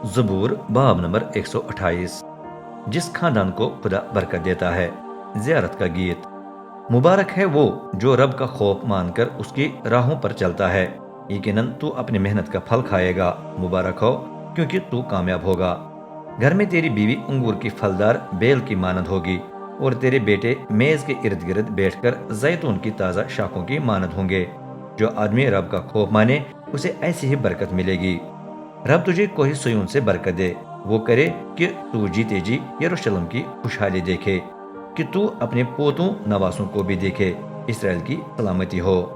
ज़बूर बाब नंबर 128। जिस खानदान को खुदा बरकत देता है। ज़ियारत का गीत। मुबारक है वो जो रब का खौफ मानकर उसकी राहों पर चलता है। यकीनन तू अपनी मेहनत का फल खाएगा। मुबारक हो क्योंकि तू कामयाब होगा। घर में तेरी बीवी अंगूर की फलदार बेल की मानद होगी और तेरे बेटे मेज के इर्द गिर्द बैठकर जैतून की ताज़ा शाखों की मानद होंगे। जो आदमी रब का खौफ माने उसे ऐसी ही बरकत मिलेगी। रब तुझे कोई सुयून से बरकत दे। वो करे कि तू जीते जी यरूशलेम की खुशहाली देखे, कि तू अपने पोतों नवासों को भी देखे। इसराइल की सलामती हो।